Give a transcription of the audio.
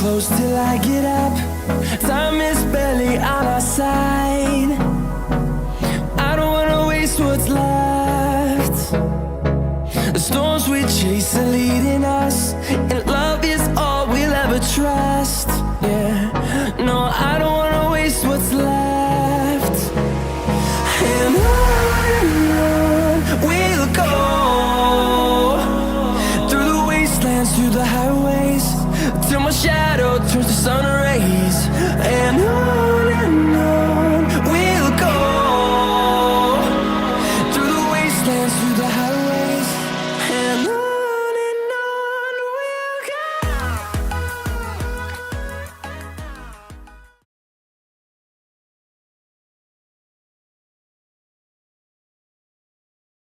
close till I get up. Time is barely on our side. I don't wanna waste what's left. The storms we chase are leading